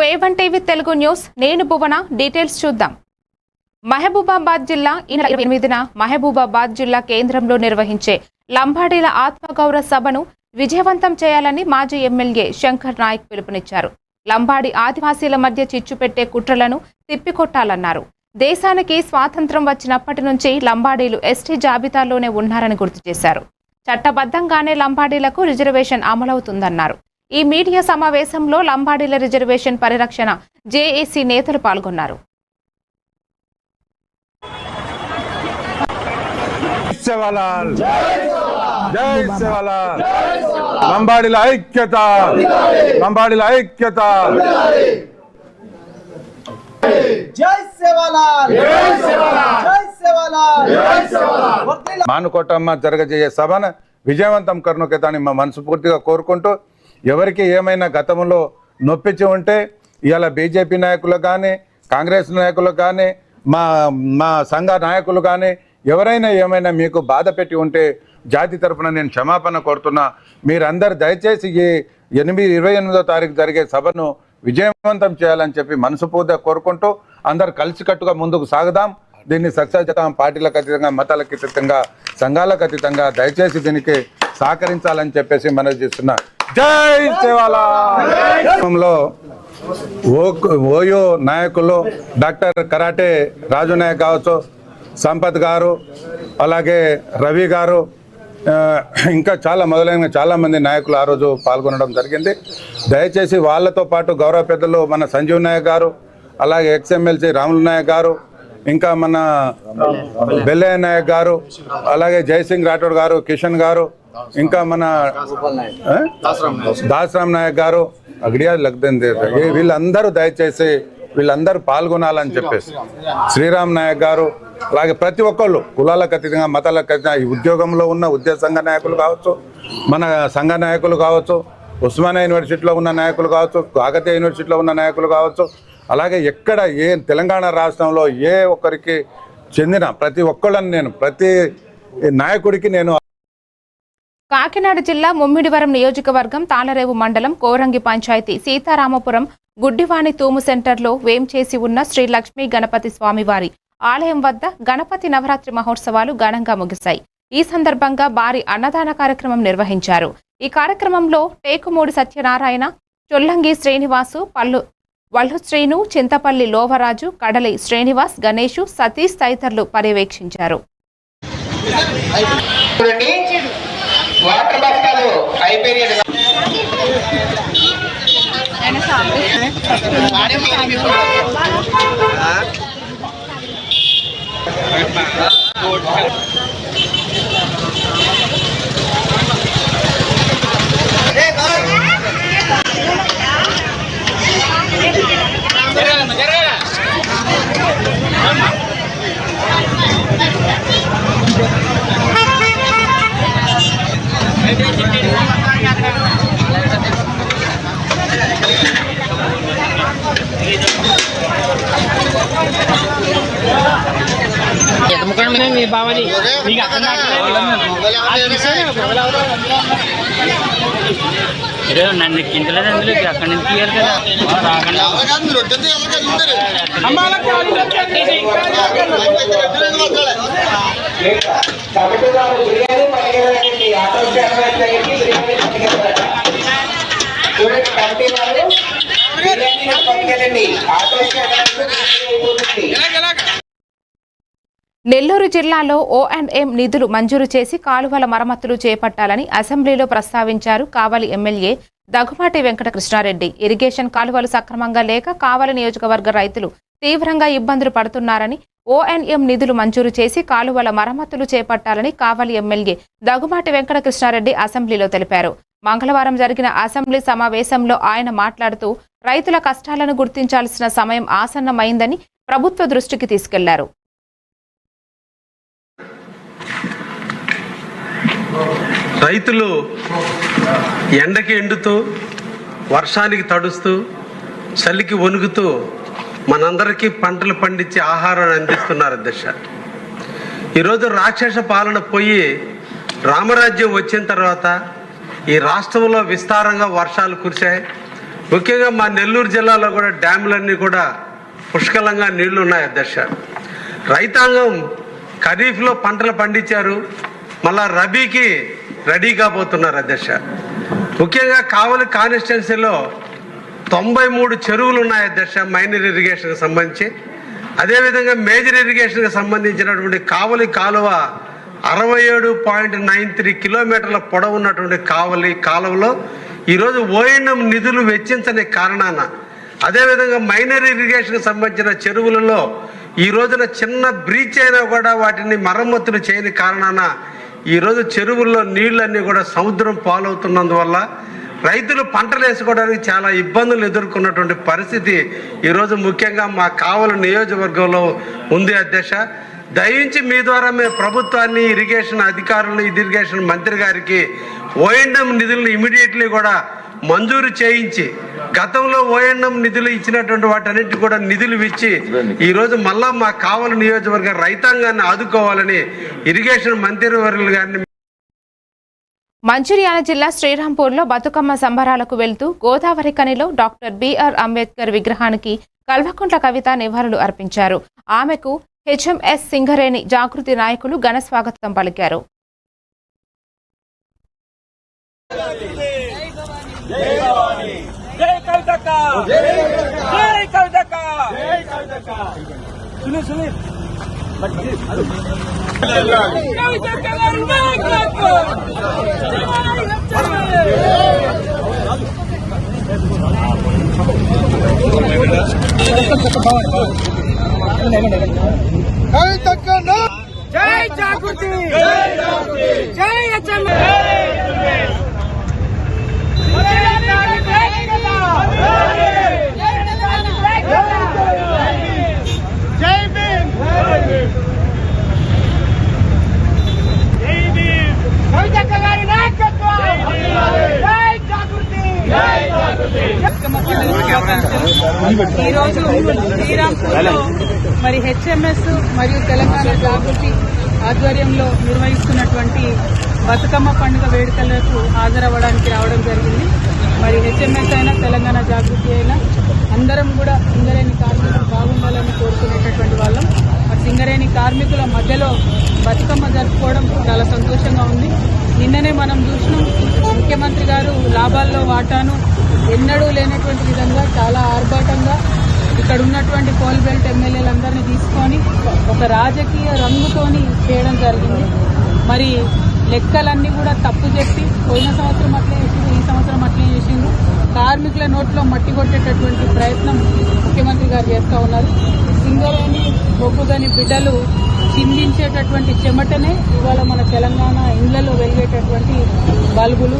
A1 TV Telugu news నేను భువన details చూద్దాం. మహబూబాబాద్ జిల్లా ఈ నెల 28న మహబూబాబాద్ జిల్లా కేంద్రంలో నిర్వహించే లంబాడీల ఆత్మగౌరవ సభను విజయవంతం చేయాలని మాజీ ఎమ్మెల్యే శంకర్ నాయక్ పిలుపునిచ్చారు. లంబాడీ ఆదివాసీల మధ్య చిచ్చు పెట్టే కుట్రలను తిప్పికొట్టాలన్నారు. దేశానికి స్వాతంత్ర్యం వచ్చినప్పటి నుంచి లంబాడీలు ఎస్టీ జాబితాలోనే ఉన్నారని గుర్తు చేశారు. చట్టబద్ధంగానే లంబాడీలకు రిజర్వేషన్ అమలవుతుందన్నారు. ఈ మీడియా సమావేశంలో లంబాడీల రిజర్వేషన్ పరిరక్షణ జేఏసీ నేతలు పాల్గొన్నారు. లంబాడీల ఐక్యత, లంబాడీల ఐక్యత. మానుకోటమ్మ జరగజేయ సభను విజయవంతం కరుణకేతాన్ని మా మనస్ఫూర్తిగా కోరుకుంటూ, ఎవరికి ఏమైనా గతంలో నొప్పించి ఉంటే ఇవాళ బీజేపీ నాయకులు కానీ కాంగ్రెస్ నాయకులు కానీ మా సంఘ నాయకులు కానీ ఎవరైనా ఏమైనా మీకు బాధ పెట్టి ఉంటే జాతి తరఫున నేను క్షమాపణ కోరుతున్నా. మీరందరూ దయచేసి ఈ 28వ తారీఖు జరిగే సభను విజయవంతం చేయాలని చెప్పి మనస్ఫూర్తిగా కోరుకుంటూ అందరు కలిసికట్టుగా ముందుకు సాగుదాం. దీన్ని సక్సెస్ చేద్దాం. పార్టీలకు అతీతంగా, మతాలకు అతీతంగా, సంఘాలకు అతీతంగా దయచేసి దీనికి సహకరించాలని చెప్పేసి మనవి చేస్తున్నా. జై సేవాలో ఓయో నాయకులు డాక్టర్ కరాటే రాజు నాయక్ కావచ్చు, సంపత్ గారు, అలాగే రవి గారు, ఇంకా మొదలైన చాలామంది నాయకులు ఆ రోజు పాల్గొనడం జరిగింది. దయచేసి వాళ్ళతో పాటు గౌరవ పెద్దలు మన సంజీవ్ నాయక్ గారు, అలాగే ఎక్స్ఎమ్మెల్సీ రాములు నాయక్ గారు, ఇంకా మన బెల్లయ్య నాయక్ గారు, అలాగే జయసింగ్ రాఠోడ్ గారు, కిషన్ గారు, ఇంకా మన దాసరామ్ నాయక్ గారు, అగడియా లగ్దంది, వీళ్ళందరూ దయచేసి వీళ్ళందరూ పాల్గొనాలని చెప్పేసి, శ్రీరామ్ నాయక్ గారు, అలాగే ప్రతి ఒక్కళ్ళు కులాలకు అతీతంగా, మతాలకు అతీతంగా, ఈ ఉద్యోగంలో ఉన్న ఉద్యోగ సంఘ నాయకులు కావచ్చు, మన సంఘ నాయకులు కావచ్చు, ఉస్మానియా యూనివర్సిటీలో ఉన్న నాయకులు కావచ్చు, కాకతీయ యూనివర్సిటీలో ఉన్న నాయకులు కావచ్చు, అలాగే ఎక్కడ తెలంగాణ రాష్ట్రంలో ఏ ఒక్కరికి చెందిన ప్రతి ఒక్కళ్ళని నేను ప్రతి నాయకుడికి నేను. కాకినాడ జిల్లా ముమ్మిడివరం నియోజకవర్గం తాళరేవు మండలం కోరంగి పంచాయతీ సీతారామపురం గుడ్డివాణి తూము సెంటర్లో వేంచేసి ఉన్న శ్రీ లక్ష్మీ గణపతి స్వామివారి ఆలయం వద్ద గణపతి నవరాత్రి మహోత్సవాలు ఘనంగా ముగిశాయి. ఈ సందర్భంగా భారీ అన్నదాన కార్యక్రమం నిర్వహించారు. ఈ కార్యక్రమంలో టేకుమూడి సత్యనారాయణ, చొల్లంగి శ్రీనివాసు, వల్లు శ్రీను, చింతపల్లి లోవరాజు, కడలి శ్రీనివాస్, గణేషు, సతీష్ తదితరులు పర్యవేక్షించారు. మీ బావని మీకు అర్థం నన్ను కిందలేదు అందులో అక్కడి నుంచి తీయాలి కదా రాకుండా నెల్లూరు జిల్లాలో O&M నిధులు మంజూరు చేసి కాలువల మరమ్మతులు చేపట్టాలని అసెంబ్లీలో ప్రస్తావించారు కావలి ఎమ్మెల్యే దగ్గుమాటి వెంకట కృష్ణారెడ్డి. ఇరిగేషన్ కాలువలు సక్రమంగా లేక కావలి నియోజకవర్గ రైతులు తీవ్రంగా ఇబ్బందులు పడుతున్నారని, O&M నిధులు మంజూరు చేసి కాలువల మరమ్మతులు చేపట్టాలని కావలి ఎమ్మెల్యే దగ్గుమాటి వెంకట కృష్ణారెడ్డి అసెంబ్లీలో తెలిపారు. మంగళవారం జరిగిన అసెంబ్లీ సమావేశంలో ఆయన మాట్లాడుతూ రైతుల కష్టాలను గుర్తించాల్సిన సమయం ఆసన్నమైందని ప్రభుత్వ దృష్టికి తీసుకెళ్లారు. రైతులు ఎండకి ఎండుతూ, వర్షానికి తడుస్తూ, చలికి వణుకుతూ మనందరికీ పంటలు పండించి ఆహారాన్ని అందిస్తున్నారు అధ్యక్ష. ఈరోజు రాక్షస పాలన పోయి రామరాజ్యం వచ్చిన తర్వాత ఈ రాష్ట్రంలో విస్తారంగా వర్షాలు కురిశాయి. ముఖ్యంగా మా నెల్లూరు జిల్లాలో కూడా డ్యాములన్నీ కూడా పుష్కలంగా నీళ్లు ఉన్నాయి అధ్యక్ష. రైతాంగం ఖరీఫ్లో పంటలు పండించారు, మళ్ళా రబీకి రెడీ కాబోతున్నారు అధ్యక్ష. ముఖ్యంగా కావలి కాన్స్టిట్యున్సీలో 93 చెరువులు ఉన్నాయి అధ్యక్ష మైనర్ ఇరిగేషన్కి సంబంధించి. అదేవిధంగా మేజర్ ఇరిగేషన్కి సంబంధించినటువంటి కావలి కాలువ 67.93 కిలోమీటర్ల పొడవు ఉన్నటువంటి కావలి కాలువలో ఈరోజు ఓఎన్ఎం నిధులు వెచ్చించని కారణాన, అదేవిధంగా మైనర్ ఇరిగేషన్కి సంబంధించిన చెరువులలో ఈ రోజున చిన్న బ్రీచ్ అయినా కూడా వాటిని మరమ్మతులు చేయని కారణాన ఈరోజు చెరువుల్లో నీళ్ళన్నీ కూడా సముద్రం పాలవుతున్నందువల్ల రైతులు పంటలు వేసుకోవడానికి చాలా ఇబ్బందులు ఎదుర్కొన్నటువంటి పరిస్థితి ఈరోజు ముఖ్యంగా మా కావలి నియోజకవర్గంలో ఉంది అధ్యక్ష. దయించి మీ ద్వారా మేము ప్రభుత్వాన్ని, ఇరిగేషన్ అధికారులు, ఇరిగేషన్ మంత్రి గారికి ఓఎన్ఎం నిధులను ఇమీడియట్లీ కూడా మంజూరు చేయించి, గతంలో ఓఎన్ఎం నిధులు ఇచ్చినటువంటి వాటన్నిటి కూడా నిధులు ఇచ్చి ఈరోజు మళ్ళా మా కావలి నియోజకవర్గ రైతాంగాన్ని ఆదుకోవాలని ఇరిగేషన్ మంత్రివర్యులు గారిని. మంచిర్యాల జిల్లా శ్రీరాంపూర్లో బతుకమ్మ సంబరాలకు వెళ్తూ గోదావరి కనిలో డాక్టర్ బిఆర్ అంబేద్కర్ విగ్రహానికి కల్వకుంట్ల కవిత నివాళులు అర్పించారు. ఆమెకు హెచ్ఎంఎస్ సింగరేణి జాగృతి నాయకులు ఘన స్వాగతం పలికారు. జై జాగృతి, జై ఈరోజు శ్రీరాంపూర్లో మరి హెచ్ఎంఎస్ మరియు తెలంగాణ జాగృతి ఆధ్వర్యంలో నిర్వహిస్తున్నటువంటి బతుకమ్మ పండుగ వేడుకలకు హాజరవ్వడానికి రావడం జరిగింది. మరి హెచ్ఎంఎస్ అయినా తెలంగాణ జాగృతి అయినా అందరం కూడా సింగరేణి కార్మికులు బాగుండాలని కోరుకునేటటువంటి వాళ్ళం. మరి సింగరేణి కార్మికుల మధ్యలో బతుకమ్మ జరుపుకోవడం చాలా సంతోషంగా ఉంది. నిన్ననే మనం చూసినాం, ముఖ్యమంత్రి గారు లాభాల్లో వాటాను ఎన్నడూ లేనటువంటి విధంగా చాలా ఆర్భాటంగా ఇక్కడ ఉన్నటువంటి కోల్ బెల్ట్ ఎమ్మెల్యేలందరినీ తీసుకొని ఒక రాజకీయ రంగుతోని చేయడం జరిగింది. మరి లెక్కలన్నీ కూడా తప్పు చెప్పి పోయిన సంవత్సరం అట్లే చేసిండు, ఈ సంవత్సరం అట్లే చేసిండు. కార్మికుల నోట్లో మట్టి కొట్టేటటువంటి ప్రయత్నం ముఖ్యమంత్రి గారు చేస్తూ ఉన్నారు. సింగరేణి బొగ్గుగని బిడ్డలు చిందించేటటువంటి చెమటనే ఇవాళ మన తెలంగాణ ఇండ్లలో వెలిగేటటువంటి బల్బులు.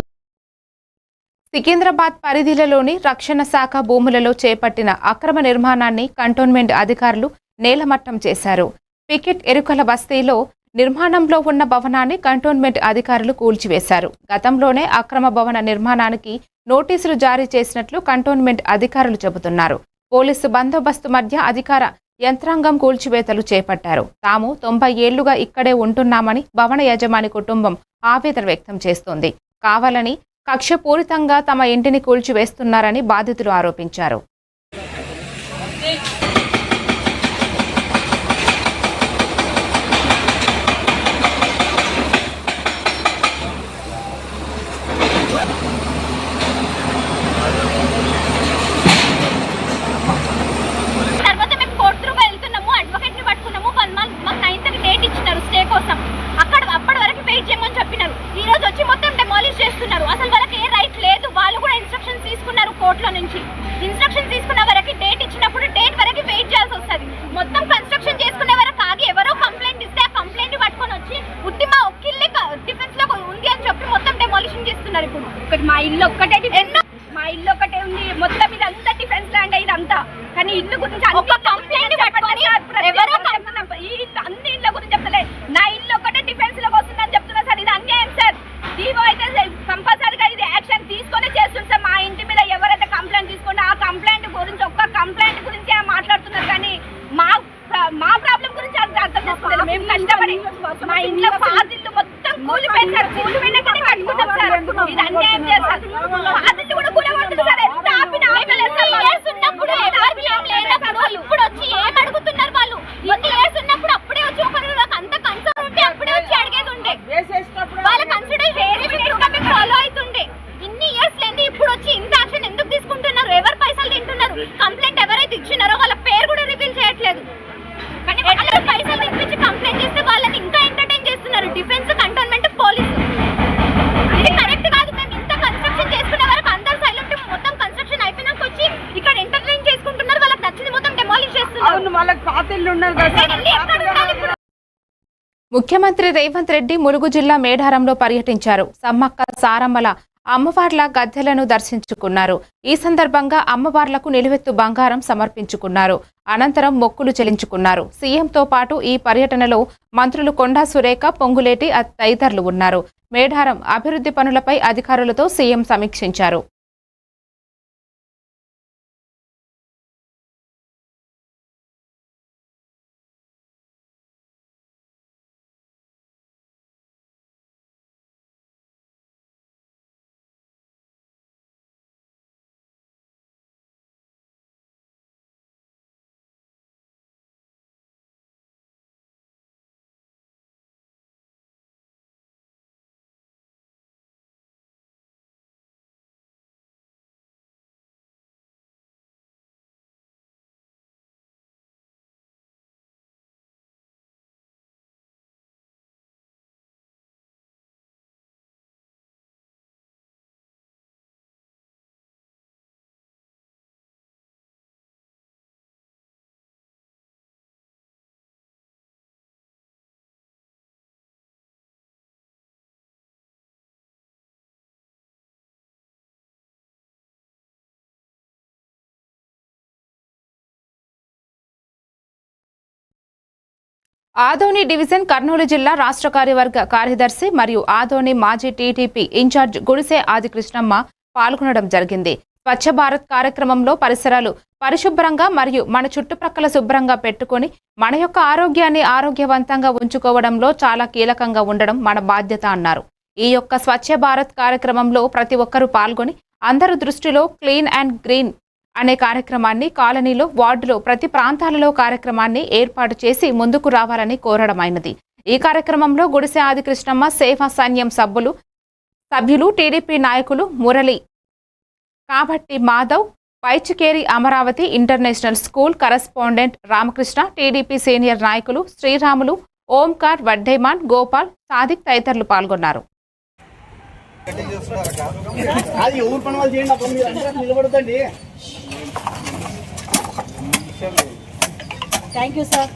సికింద్రాబాద్ పరిధిలోని రక్షణ శాఖ భూములలో చేపట్టిన అక్రమ నిర్మాణాన్ని కంటోన్మెంట్ అధికారులు నేలమట్టం చేశారు. పికెట్ ఎరుకల బస్తీలో నిర్మాణంలో ఉన్న భవనాన్ని కంటోన్మెంట్ అధికారులు కూల్చివేశారు. గతంలోనే అక్రమ భవన నిర్మాణానికి నోటీసులు జారీ చేసినట్లు కంటోన్మెంట్ అధికారులు చెబుతున్నారు. పోలీసు బందోబస్తు మధ్య అధికార యంత్రాంగం కూల్చివేతలు చేపట్టారు. తాము 90 ఏళ్లుగా ఇక్కడే ఉంటున్నామని భవన యజమాని కుటుంబం ఆవేదన వ్యక్తం చేస్తోంది. కావాలని కక్షపూరితంగా తమ ఇంటిని కూల్చివేస్తున్నారని బాధితులు ఆరోపించారు. ఇన్స్ట్రక్షన్ తీసుకున్న వరకు డేట్ ఇచ్చినప్పుడు డేట్ వరకు వెయిట్ చేయాల్సి వస్తుంది. మొత్తం కన్స్ట్రక్షన్ చేసుకునే వరకు ఆగి ఎవరో కంప్లైంట్ ఇస్తే ఆ కంప్లైంట్ పట్టుకొని వచ్చి ఉట్టి మా ఒక్కిల్లే డిఫెన్స్ లో ఉంది అని చెప్పి మొత్తం డెమాలిషన్ చేస్తున్నారు. ఇప్పుడు ఒకటి మా ఇల్లు ఒక్కటే మా ఇల్లు ఒకటే ఉంది, మొత్తం ఇదంతా డిఫెన్స్ ల్యాండ్ ఇదంతా. కానీ ఇల్లు గురించి ఒక కంప్లైంట్ పట్టుకొని ఎవరో అన్ని ఇళ్ళ గురించి చెప్తలే, నా ఇల్లు ఒకటే డిఫెన్స్ లోకి వస్తుందని చెప్తున్నా సార్. ఇది అన్యాయం సార్. దీవో అయితే కంపల్సరీగా ఇది యాక్షన్ తీసుకొని చేస్తుంది సార్. మా ఇంటి మీద ఎవరైతే కంప్లైంట్ తీసుకుంటే ఆ కంప్లైంట్ గురించి ఒక్క కంప్లైంట్ గురించే మాట్లాడుతున్నారు. కానీ మా ప్రాబ్లం గురించి అర్థం చేసుకోలేదు. మేము కష్టపడి మా ఇంట్లో పాదిళ్ళు మొత్తం కూలిపోయింది సార్. కూలిపోయినాకనే కట్టుకుంటాం సార్. ఇది అన్యాయం చేస్తారు. పాదిళ్ళు కూడా కూలబడుతుంది సార్. ఎంత ఆపినా ముఖ్యమంత్రి రేవంత్ రెడ్డి ములుగు జిల్లా మేడారంలో పర్యటించారు. సమ్మక్క సారమ్మల అమ్మవార్ల గద్దెలను దర్శించుకున్నారు. ఈ సందర్భంగా అమ్మవార్లకు నిలువెత్తు బంగారం సమర్పించుకున్నారు. అనంతరం మొక్కులు చెల్లించుకున్నారు. సీఎంతో పాటు ఈ పర్యటనలో మంత్రులు కొండా సురేఖ, పొంగులేటి తదితరులు ఉన్నారు. మేడారం అభివృద్ధి పనులపై అధికారులతో సీఎం సమీక్షించారు. ఆదోని డివిజన్ కర్నూలు జిల్లా రాష్ట్ర కార్యవర్గ కార్యదర్శి మరియు ఆదోని మాజీ టీడీపీ ఇన్ఛార్జ్ గుడిసె ఆదికృష్ణమ్మ పాల్గొనడం జరిగింది. స్వచ్ఛ భారత్ కార్యక్రమంలో పరిసరాలు పరిశుభ్రంగా మరియు మన చుట్టుప్రక్కల శుభ్రంగా పెట్టుకుని మన యొక్క ఆరోగ్యాన్ని ఆరోగ్యవంతంగా ఉంచుకోవడంలో చాలా కీలకంగా ఉండడం మన బాధ్యత అన్నారు. ఈ యొక్క స్వచ్ఛ భారత్ కార్యక్రమంలో ప్రతి ఒక్కరూ పాల్గొని అందరి దృష్టిలో క్లీన్ అండ్ గ్రీన్ అనే కార్యక్రమాన్ని కాలనీలో, వార్డులో, ప్రతి ప్రాంతాలలో కార్యక్రమాన్ని ఏర్పాటు చేసి ముందుకు రావాలని ఈ కార్యక్రమంలో గుడిసె ఆదికృష్ణమ్మ, సేవా సైన్యం సభ్యులు, టీడీపీ నాయకులు మురళి, కాబట్టి Madhav, Paichikeri Amaravati international school correspondent Ramakrishna, TDP senior నాయకులు శ్రీరాములు, ఓంకార్, వడ్డేమాన్, గోపాల్, సాదిక్ తదితరులు పాల్గొన్నారు. Thank you sir.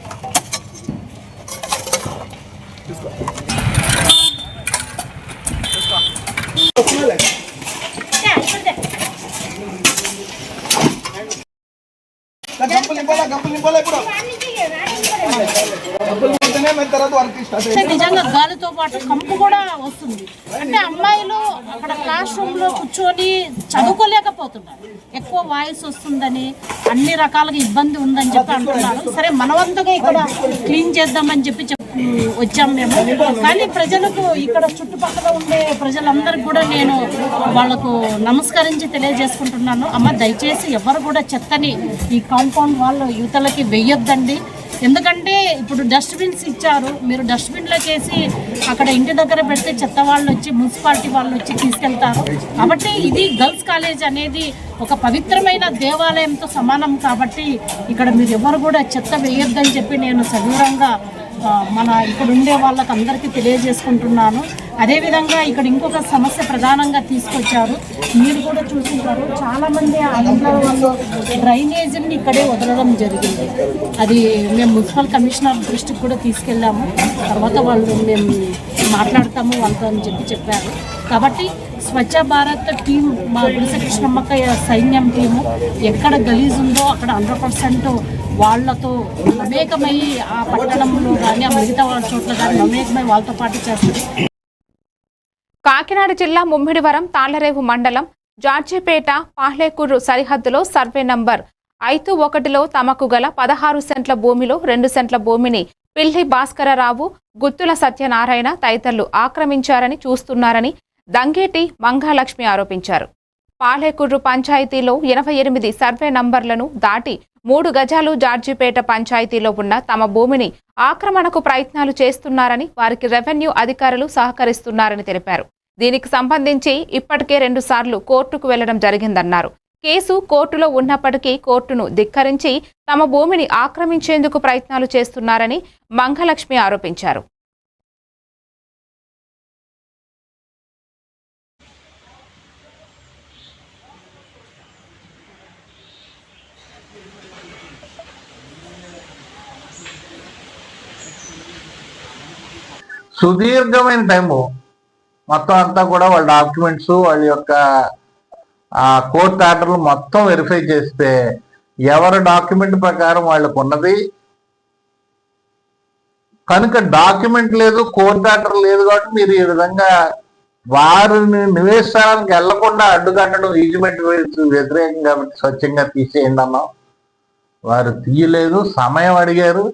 నిజంగా గాలితో పాటు కంపు కూడా వస్తుంది. అంటే అమ్మాయిలు అక్కడ క్లాస్ రూమ్ లో కూర్చొని చదువుకోలేకపోతున్నారు. ఎక్కువ వాయిస్ వస్తుందని, అన్ని రకాలుగా ఇబ్బంది ఉందని చెప్పి అంటున్నారు. సరే, మనవంతుగా ఇక్కడ క్లీన్ చేద్దామని చెప్పి వచ్చాం మేము. కానీ ప్రజలకు, ఇక్కడ చుట్టుపక్కల ఉండే ప్రజలందరికీ కూడా నేను వాళ్లకు నమస్కరించి తెలియజేసుకుంటున్నాను. అమ్మ, దయచేసి ఎవరు కూడా చెత్తని ఈ కాంపౌండ్ వాళ్ళ యువతలకి వెయ్యొద్దండి. ఎందుకంటే ఇప్పుడు డస్ట్బిన్స్ ఇచ్చారు, మీరు డస్ట్బిన్లోకి వేసి అక్కడ ఇంటి దగ్గర పెడితే చెత్త వాళ్ళు వచ్చి, మున్సిపాలిటీ వాళ్ళు వచ్చి తీసుకెళ్తారు. కాబట్టి ఇది గర్ల్స్ కాలేజ్ అనేది ఒక పవిత్రమైన దేవాలయంతో సమానం. కాబట్టి ఇక్కడ మీరు ఎవరు కూడా చెత్త వేయొద్దని చెప్పి నేను సవివరంగా మన ఇక్కడ ఉండే వాళ్ళకి అందరికీ తెలియజేసుకుంటున్నాను. అదేవిధంగా ఇక్కడ ఇంకొక సమస్య ప్రధానంగా తీసుకొచ్చారు, మీరు కూడా చూసుకుంటారు. చాలామంది ఆంధ్ర వాళ్ళు డ్రైనేజీని ఇక్కడే వదలడం జరిగింది. అది మేము మున్సిపల్ కమిషనర్ దృష్టికి కూడా తీసుకెళ్ళాము. తర్వాత వాళ్ళు మేము మాట్లాడతాము వాళ్ళతో అని చెప్పారు. కాబట్టి స్వచ్ఛ భారత్ టీం, మా గుడిసె కృష్ణమ్మక్క సైన్యం టీము ఎక్కడ గలీజ్ ఉందో అక్కడ 100% వాళ్లతో మమేకమై, ఆ పట్టణంలో కానీ ఆ మిగతా వాళ్ళ చోట్ల కానీ మమేకమై వాళ్ళతో పాటు చేస్తుంది. కాకినాడ జిల్లా ముమ్మిడివరం తాళ్లరేవు మండలం జార్జిపేట పాహ్లేకూరు సరిహద్దులో సర్వే నంబర్ 51లో తమకు గల 16 సెంట్ల భూమిలో 2 సెంట్ల భూమిని పిల్లి భాస్కరరావు, గుత్తుల సత్యనారాయణ తదితరులు ఆక్రమించారని చూస్తున్నారని దంగేటి మంగాలక్ష్మి ఆరోపించారు. పాహ్లేకూరు పంచాయతీలో 88 సర్వే నంబర్లను దాటి 3 గజాలు జార్జిపేట పంచాయతీలో ఉన్న తమ భూమిని ఆక్రమణకు ప్రయత్నాలు చేస్తున్నారని, వారికి రెవెన్యూ అధికారులు సహకరిస్తున్నారని తెలిపారు. దీనికి సంబంధించి ఇప్పటికే 2 సార్లు కోర్టుకు వెళ్లడం జరిగిందన్నారు. కేసు కోర్టులో ఉన్నప్పటికీ కోర్టును ధిక్కరించి తమ భూమిని ఆక్రమించేందుకు ప్రయత్నాలు చేస్తున్నారని మంగలక్ష్మి ఆరోపించారు. సుదీర్ఘమైన టైము మొత్తం అంతా కూడా వాళ్ళ డాక్యుమెంట్స్ వాళ్ళ యొక్క కోర్టు ఆర్డర్లు మొత్తం వెరిఫై చేస్తే ఎవరి డాక్యుమెంట్ ప్రకారం వాళ్ళకు ఉన్నది కనుక డాక్యుమెంట్ లేదు, కోర్టు ఆర్డర్ లేదు కాబట్టి మీరు ఈ విధంగా వారిని నివేశానికి వెళ్లకుండా అడ్డుకట్టడం ఈజ్మెంట్ వ్యతిరేకం కాబట్టి స్వచ్ఛంగా తీసేయండి అన్నాం. వారు తీయలేదు, సమయం అడిగారు.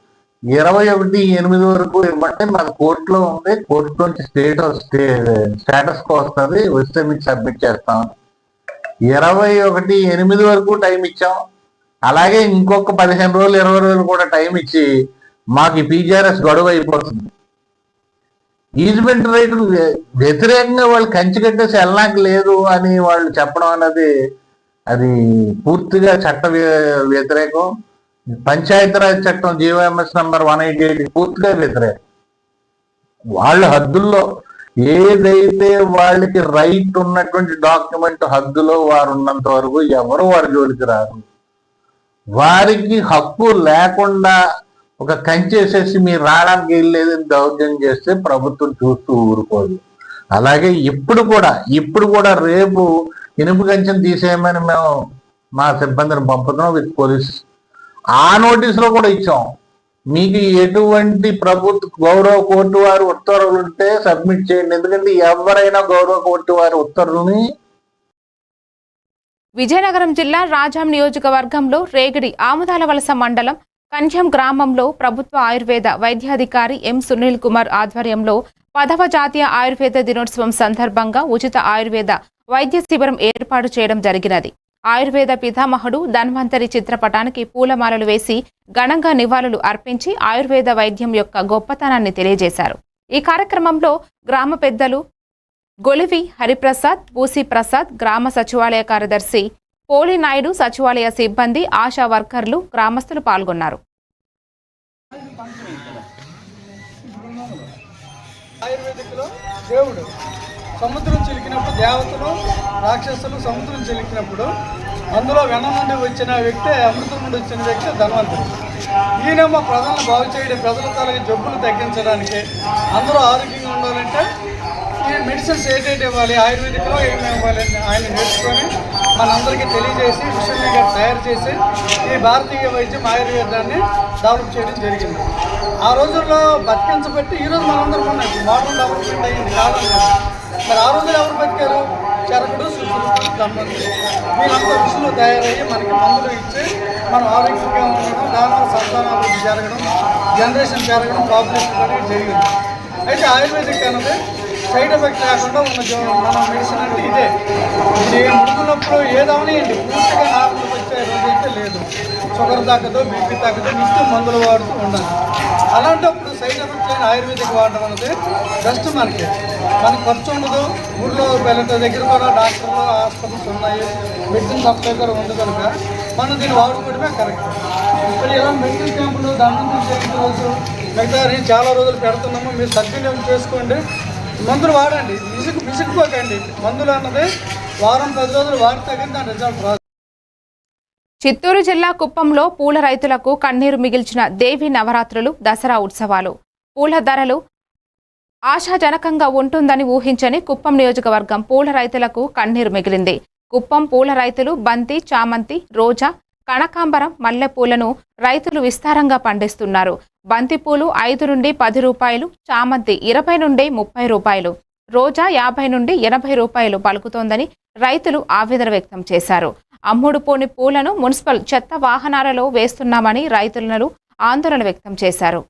21/8 వరకు ఇవ్వండి, మాకు కోర్టులో ఉంది, కోర్టు నుంచి స్టేటస్కి వస్తుంది, వస్తే మీకు సబ్మిట్ చేస్తాం. 21/8 వరకు టైం ఇచ్చాం. అలాగే ఇంకొక 15 రోజులు 20 రోజులు కూడా టైం ఇచ్చి మాకు ఈ పీజీఆర్ఎస్ గడువు అయిపోతుంది. ఈజ్మెంట్ రైతులు వ్యతిరేకంగా వాళ్ళు కంచి కట్టేసి వెళ్ళడానికి లేదు అని వాళ్ళు చెప్పడం అనేది అది పూర్తిగా చట్ట వ్యతిరేకం. పంచాయతీరాజ్ చట్టం జీవోఎంఎస్ నంబర్ 188 పూర్తిగా వ్యతిరేకం. వాళ్ళ హద్దుల్లో ఏదైతే వాళ్ళకి రైట్ ఉన్నటువంటి డాక్యుమెంట్ హద్దులో వారు ఉన్నంత వరకు ఎవరు వారి జోలికి రారు. వారికి హక్కు లేకుండా ఒక కంచేసేసి మీరు రావడానికి వెళ్ళలేదని దౌర్జన్యం చేస్తే ప్రభుత్వం చూస్తూ ఊరుకోదు. అలాగే ఇప్పుడు కూడా రేపు ఇనుపు కంచెను తీసేయమని మేము మా సిబ్బందిని పంపుతున్నాం విత్ పోలీస్. ఆ నోటీసులో కూడా ఇచ్చాం, మీకు ఎటువంటి ప్రభుత్వ గౌరవ కోర్టు వారి ఉత్తర్వులు ఉంటే సబ్మిట్ చేయండి. ఎందుకంటే ఎవరైనా గౌరవ కోర్టు వారి ఉత్తర్వులని. విజయనగరం జిల్లా రాజాం నియోజకవర్గంలో రేగిడి ఆముదాల వలస మండలం కంజం గ్రామంలో ప్రభుత్వ ఆయుర్వేద వైద్యాధికారి ఎం సునీల్ కుమార్ ఆధ్వర్యంలో 10వ జాతీయ ఆయుర్వేద దినోత్సవం సందర్భంగా ఉచిత ఆయుర్వేద వైద్య శిబిరం ఏర్పాటు చేయడం జరిగినది. ఆయుర్వేద పితామహుడు ధన్వంతరి చిత్రపటానికి పూలమాలలు వేసి ఘనంగా నివాళులు అర్పించి ఆయుర్వేద వైద్యం యొక్క గొప్పతనాన్ని తెలియజేశారు. ఈ కార్యక్రమంలో గ్రామ పెద్దలు గొలివి హరిప్రసాద్, బూసి ప్రసాద్, గ్రామ సచివాలయ కార్యదర్శి పోలి నాయుడు, సచివాలయ సిబ్బంది, ఆశా వర్కర్లు, గ్రామస్తులు పాల్గొన్నారు. ఆయుర్వేదిక్లో దేవుడు సముద్రం చిలికినప్పుడు దేవతలు రాక్షసులు సముద్రం చిలికినప్పుడు అందులో వెన్న నుండి వచ్చిన వ్యక్తి, అమృతం నుండి వచ్చిన వ్యక్తి ధన్వంతరి. ఈయనేమో ప్రజలను బాగు చేయడం, ప్రజల తాలూకు జబ్బులు తగ్గించడానికి, అందరూ ఆరోగ్యంగా ఉండాలంటే ఈ మెడిసిన్స్ ఏంటంటే ఇవ్వాలి, ఆయుర్వేదిక్లో ఏమేమి ఇవ్వాలని ఆయన నేర్చుకొని మనందరికీ తెలియజేసి విషయంగా తయారు చేసి ఈ భారతీయ వైద్యం ఆయుర్వేదాన్ని డెవలప్ చేయడం జరిగింది. ఆ రోజుల్లో బతికించబట్టి ఈరోజు మనందరం ఉన్నాయి, మోడర్న్ డెవలప్మెంట్ అయ్యింది కాలం. మరి ఆ రోజులు ఎవరు బతికారు? చరకుడు, శుశ్రుడు, ధన్వంతరి వీళ్ళంతా ఋషులు తయారయ్యి మనకి మందులు ఇచ్చి మనం ఆరోగ్యంగా ఉండడం, దానివల్ల సంతానాభివృద్ధి జరగడం, జనరేషన్ పెరగడం, పాపులేషన్ పెరగడం జరిగింది. అయితే ఆయుర్వేదిక్ అన్నది సైడ్ ఎఫెక్ట్ లేకుండా ఉన్న మన మెడిసిన్ అంటే ఇదే. ఇది ముడుకున్నప్పుడు ఏదవనియండి పూర్తిగా నార్మల్కి వచ్చే రోజైతే లేదు. షుగర్ తాకదు, బీపీ తాకదు, నిత్యం మందులు వాడుతూ ఉండాలి. అలాంటప్పుడు సైడ్ ఎఫెక్ట్ లేని ఆయుర్వేదిక్ వాడడం అనేది బెస్ట్. మనకి ఖర్చు ఉండదు. ఊళ్ళో వెళ్ళట దగ్గర కూడా డాక్టర్లు, హాస్పిటల్స్ ఉన్నాయి, మెడిసిన్ సప్లై కూడా ఉంది కనుక మనం దీన్ని వాడుకోవడమే కరెక్ట్. ఇప్పుడు ఇలా మెడికల్ క్యాంపులు దండం చేసిన రోజు మిగతా చాలా రోజులు పెడుతున్నాము, మీరు సద్వినియోగం చేసుకోండి. మందులు వాడండి, విసుగుపోకండి. మందులు అన్నది వారం 10 రోజులు వాడితే కానీ దాని రిజల్ట్ రాదు. చిత్తూరు జిల్లా కుప్పంలో పూల రైతులకు కన్నీరు మిగిల్చిన దేవి నవరాత్రులు, దసరా ఉత్సవాలు. పూల ధరలు ఆశాజనకంగా ఉంటుందని ఊహించని కుప్పం నియోజకవర్గం పూల రైతులకు కన్నీరు మిగిలింది. కుప్పం పూల రైతులు బంతి, చామంతి, రోజా, కనకాంబరం, మల్లెపూలను రైతులు విస్తారంగా పండిస్తున్నారు. బంతిపూలు 5 నుండి 10 రూపాయలు, చామంతి 20 నుండి 30 రూపాయలు, రోజా 50 నుండి 80 రూపాయలు పలుకుతోందని రైతులు ఆవేదన వ్యక్తం చేశారు. అమ్ముడుపోని పూలను మున్సిపల్ చెత్త వాహనాలలో వేస్తున్నామని రైతులను ఆందోళన వ్యక్తం చేశారు.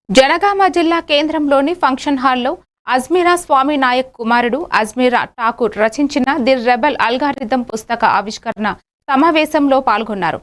జనగామ జిల్లా కేంద్రంలోని ఫంక్షన్ హాల్లో అజ్మీరా స్వామి నాయక్ కుమారుడు అజ్మీరా ఠాకూర్ రచించిన ది రెబెల్ అల్గారిథం పుస్తక ఆవిష్కరణ సమావేశంలో పాల్గొన్నారు.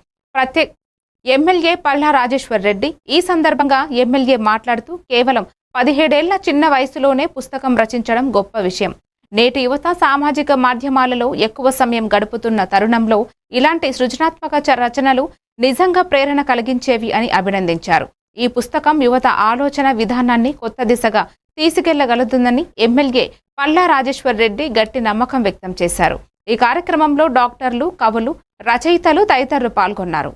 ఎమ్మెల్యే పల్లా రాజేశ్వర్ రెడ్డి ఈ సందర్భంగా ఎమ్మెల్యే మాట్లాడుతూ కేవలం 17 ఏళ్ల చిన్న వయసులోనే పుస్తకం రచించడం గొప్ప విషయం. నేటి యువత సామాజిక మాధ్యమాలలో ఎక్కువ సమయం గడుపుతున్న తరుణంలో ఇలాంటి సృజనాత్మక రచనలు నిజంగా ప్రేరణ కలిగించేవి అని అభినందించారు. ఈ పుస్తకం యువత ఆలోచన విధానాన్ని కొత్త దిశగా తీసుకెళ్లగలుగుతుందని ఎమ్మెల్యే పల్లా రాజేశ్వర్ రెడ్డి గట్టి నమ్మకం వ్యక్తం చేశారు. ఈ కార్యక్రమంలో డాక్టర్లు, కవులు, రచయితలు తదితరులు పాల్గొన్నారు.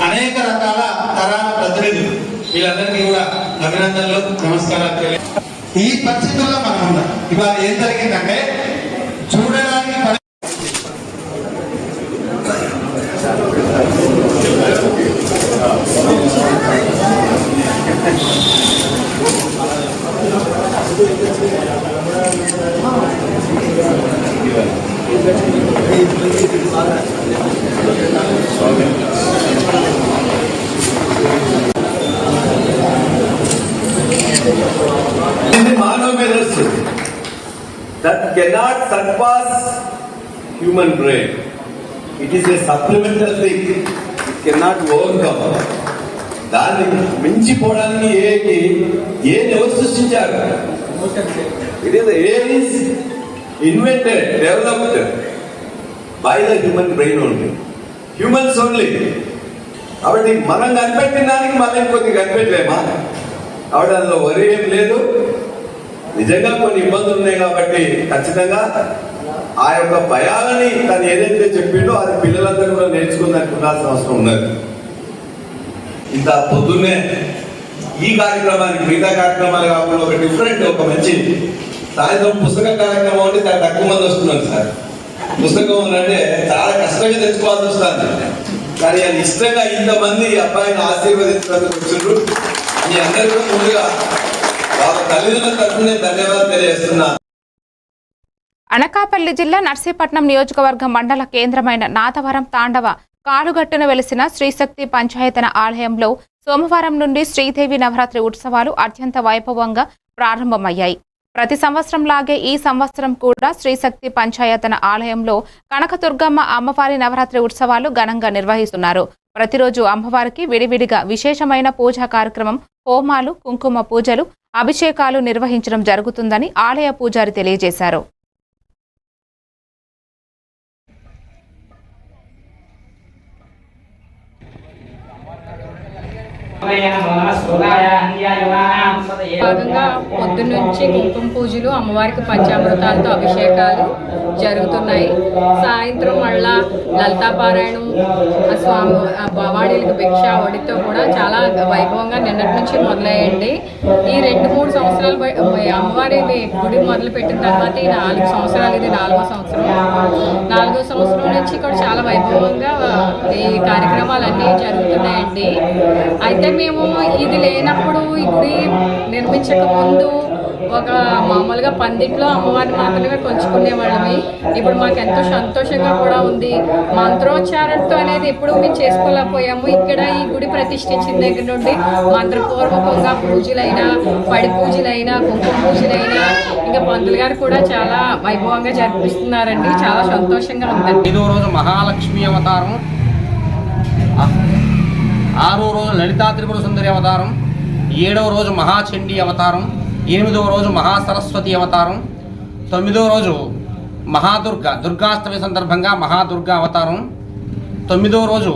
అనేక రకాల తరాల ప్రతినిధులు వీళ్ళందరికీ కూడా అభినందనలు, నమస్కారాలు. ఈ పరిస్థితుల్లో మనం ఉన్నాం. ఇవాళ ఏం జరిగిందంటే చూడడానికి मानव में रहस्य that cannot surpass human brain. It is a supplemental thing. It cannot overcome. దాన్ని మించిపోవడానికి ఏ ఎవరు సృష్టించారు? It is invented, developed by the human brain only. Humans only. కాబట్టి మనం కనిపెట్టిన దానికి మళ్ళీ ఇంకొద్ది కనిపెట్టలేమా? కాబట్టి అందులో వరి ఏం లేదు. నిజంగా కొన్ని ఇబ్బందులు ఉన్నాయి కాబట్టి ఖచ్చితంగా ఆ యొక్క భయాలని తను ఏదైతే చెప్పిండో అది పిల్లలందరూ కూడా నేర్చుకుందని ఉండాల్సిన అవసరం ఉన్నది. ఇంత పొద్దున్నే ఈ కార్యక్రమానికి మిగతా కార్యక్రమాలు కాకుండా ఒక డిఫరెంట్, ఒక మంచి సాయంత్రం పుస్తక కార్యక్రమం అంటే చాలా తక్కువ మంది వస్తున్నారు సార్. పుస్తకం అంటే చాలా కష్టంగా తెచ్చుకోవాల్సి వస్తుంది. కానీ అది ఇష్టంగా ఇంతమంది అబ్బాయిని ఆశీర్వదించడానికి వచ్చిండ్రు. మీ అందరూ కూడా ముందుగా వాళ్ళ తల్లిదండ్రుల తరఫున ధన్యవాదాలు తెలియజేస్తున్నా. అనకాపల్లి జిల్లా నర్సీపట్నం నియోజకవర్గం మండల కేంద్రమైన నాథవరం తాండవ కాలుగట్టున వెలిసిన శ్రీశక్తి పంచాయతన ఆలయంలో సోమవారం నుండి శ్రీదేవి నవరాత్రి ఉత్సవాలు అత్యంత వైభవంగా ప్రారంభమయ్యాయి. ప్రతి సంవత్సరం లాగే ఈ సంవత్సరం కూడా శ్రీశక్తి పంచాయతన ఆలయంలో కనకదుర్గమ్మ అమ్మవారి నవరాత్రి ఉత్సవాలు ఘనంగా నిర్వహిస్తున్నారు. ప్రతిరోజు అమ్మవారికి విడివిడిగా విశేషమైన పూజా కార్యక్రమం, హోమాలు, కుంకుమ పూజలు, అభిషేకాలు నిర్వహించడం జరుగుతుందని ఆలయ పూజారి తెలియజేశారు. భాగంగా పొద్దున్నుంచి కుంకుమ పూజలు, అమ్మవారికి పంచామృతాలతో అభిషేకాలు జరుగుతున్నాయి. సాయంత్రం మళ్ళా లలితాపారాయణం, స్వామి భవానీలకు భిక్ష ఒడితో కూడా చాలా వైభవంగా నిన్నటి నుంచి మొదలయ్యండి. ఈ 2-3 సంవత్సరాలు అమ్మవారిని గుడి మొదలు పెట్టిన తర్వాత ఈ 4 సంవత్సరాలు, ఇది 4వ సంవత్సరం. 4వ సంవత్సరం నుంచి కూడా చాలా వైభవంగా ఈ కార్యక్రమాలన్నీ జరుగుతున్నాయండి. అయితే మేము ఇది లేనప్పుడు ఈ గుడి నిర్మించక ముందు ఒక మామూలుగా పందిట్లో అమ్మవారిని మాత్రమే కొలుచుకునే వాళ్ళమి. ఇప్పుడు మాకు ఎంతో సంతోషంగా కూడా ఉంది. మంత్రోచ్చారణతో అనేది ఎప్పుడు మేము చేసుకోలేకపోయాము. ఇక్కడ ఈ గుడి ప్రతిష్ఠించిన దగ్గర నుండి మంత్రపూర్వకంగా పూజలైనా, పడి పూజలైనా, కుంకుమ పూజలైనా, ఇంకా పంతులు గారు కూడా చాలా వైభవంగా జరిపిస్తున్నారండి. చాలా సంతోషంగా ఉందండి. 5వ రోజు మహాలక్ష్మి అవతారం, 6వ రోజు లలితా త్రిపుర సుందరి అవతారం, 7వ రోజు మహాచండీ అవతారం, 8వ రోజు మహాసరస్వతి అవతారం, 9వ రోజు దుర్గాష్టమి సందర్భంగా మహాదుర్గా అవతారం, 9వ రోజు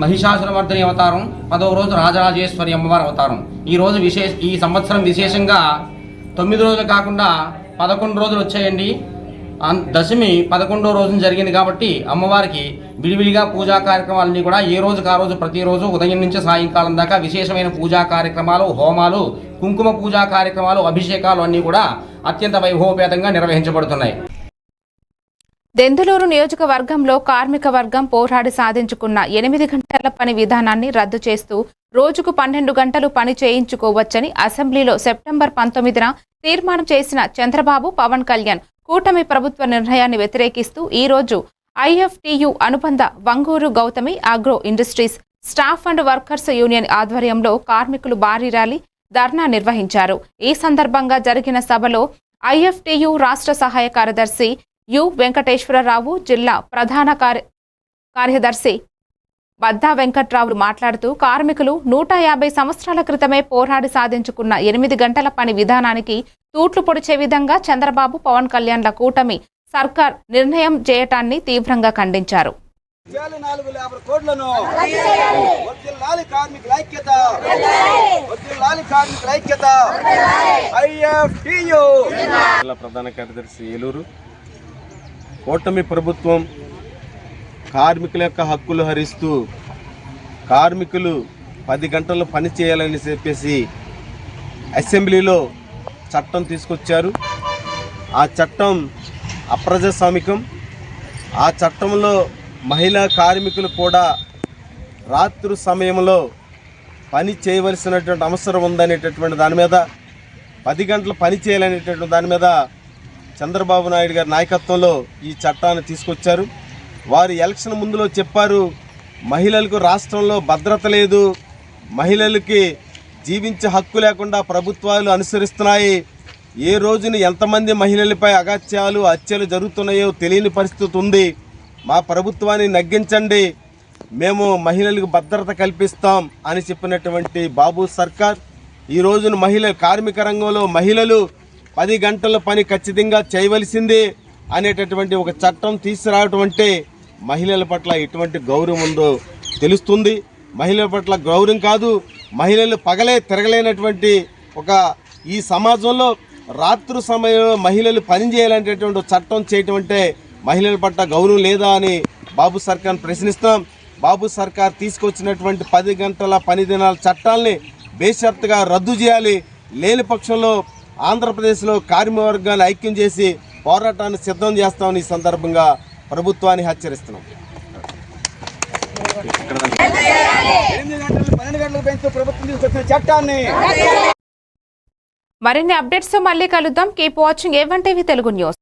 మహిషాసురమర్దిని అవతారం, 10వ రోజు రాజరాజేశ్వరి అమ్మవారి అవతారం. ఈ సంవత్సరం విశేషంగా 9 రోజులు కాకుండా 11 రోజులు వచ్చాయండి. దశమి 11వ రోజున జరిగింది కాబట్టి అమ్మవారికి విడివిడిగా పూజా కార్యక్రమాలన్నీ కూడా ఏ రోజుకు ఆ రోజు ప్రతిరోజు ఉదయం నుంచి సాయంకాలం దాకా విశేషమైన పూజా కార్యక్రమాలు, హోమాలు, కుంకుమ పూజా కార్యక్రమాలు, అభిషేకాలు అన్నీ కూడా అత్యంత వైభవపేతంగా నిర్వహించబడుతున్నాయి. దెందులూరు నియోజకవర్గంలో కార్మిక వర్గం పోరాడి సాధించుకున్న 8 గంటల పని విధానాన్ని రద్దు చేస్తూ రోజుకు 12 గంటలు పని చేయించుకోవచ్చని అసెంబ్లీలో సెప్టెంబర్ 19న తీర్మానం చేసిన చంద్రబాబు, పవన్ కళ్యాణ్ కూటమి ప్రభుత్వ నిర్ణయాన్ని వ్యతిరేకిస్తూ ఈ రోజు ఐఎఫ్టియు అనుబంధ Vanguru Gautami agro industries staff and workers union ఆధ్వర్యంలో కార్మికులు భారీ ర్యాలీ ధర్నా నిర్వహించారు. ఈ సందర్భంగా జరిగిన సభలో ఐఎఫ్టియు రాష్ట్ర సహాయ కార్యదర్శి యు వెంకటేశ్వరరావు, జిల్లా ప్రధాన కార్యదర్శి బద్దా వెంకట్రావు మాట్లాడుతూ కార్మికులు 150 సంవత్సరాల క్రితమే పోరాడి సాధించుకున్న 8 గంటల పని విధానానికి తూట్లు పొడిచే విధంగా చంద్రబాబు, పవన్ కళ్యాణ్ల కూటమి సర్కార్ నిర్ణయం చేయటాన్ని తీవ్రంగా ఖండించారు. ప్రధాన కార్యదర్శి ఏలూరు. కూటమి ప్రభుత్వం కార్మికుల యొక్క హక్కులు హరిస్తూ కార్మికులు 10 గంటలు పని చేయాలని చెప్పేసి అసెంబ్లీలో చట్టం తీసుకొచ్చారు. ఆ చట్టం అప్రజాస్వామికం. ఆ చట్టంలో మహిళా కార్మికులు కూడా రాత్రి సమయంలో పని చేయవలసినటువంటి అవసరం ఉందనేటటువంటి దాని మీద 10 గంటలు పని చేయాలనేటటువంటి దాని మీద చంద్రబాబు నాయుడు గారి నాయకత్వంలో ఈ చట్టాన్ని తీసుకొచ్చారు. వారు ఎలక్షన్ ముందులో చెప్పారు, మహిళలకు రాష్ట్రంలో భద్రత లేదు, మహిళలకి జీవించే హక్కు లేకుండా ప్రభుత్వాలు అనుసరిస్తున్నాయి, ఏ రోజున ఎంతమంది మహిళలపై అగత్యాలు హత్యలు జరుగుతున్నాయో తెలియని పరిస్థితి ఉంది, మా ప్రభుత్వాన్ని నగ్గించండి, మేము మహిళలకు భద్రత కల్పిస్తాం అని చెప్పినటువంటి బాబు సర్కార్ ఈ రోజున కార్మిక రంగంలో మహిళలు 10 గంటల పని ఖచ్చితంగా చేయవలసిందే అనేటటువంటి ఒక చట్టం తీసుకురావటం అంటే మహిళల పట్ల ఎటువంటి గౌరవం ఉందో తెలుస్తుంది. మహిళల పట్ల గౌరవం కాదు, మహిళలు పగలే తిరగలేనటువంటి ఒక ఈ సమాజంలో రాత్రి సమయంలో మహిళలు పనిచేయాలనేటటువంటి చట్టం చేయటం అంటే మహిళల పట్ల గౌరవం లేదా అని బాబు సర్కార్ ప్రశ్నిస్తాం. బాబు సర్కార్ తీసుకొచ్చినటువంటి 10 గంటల పని దినాల చట్టాలని బేషరతుగా రద్దు చేయాలి. లేని పక్షంలో ఆంధ్రప్రదేశ్లో కార్మిక వర్గాన్ని ఐక్యం చేసి పోరాటాన్ని సిద్ధం చేస్తామని ఈ సందర్భంగా ప్రభుత్వాన్ని హెచ్చరిస్తున్నాం. 12 గంటలకు పెంచుతూ ప్రభుత్వం తీసుకొచ్చిన చట్టాన్ని మరిన్ని అప్డేట్స్ మళ్ళీ కలుద్దాం. Keep watching A1 TV Telugu news.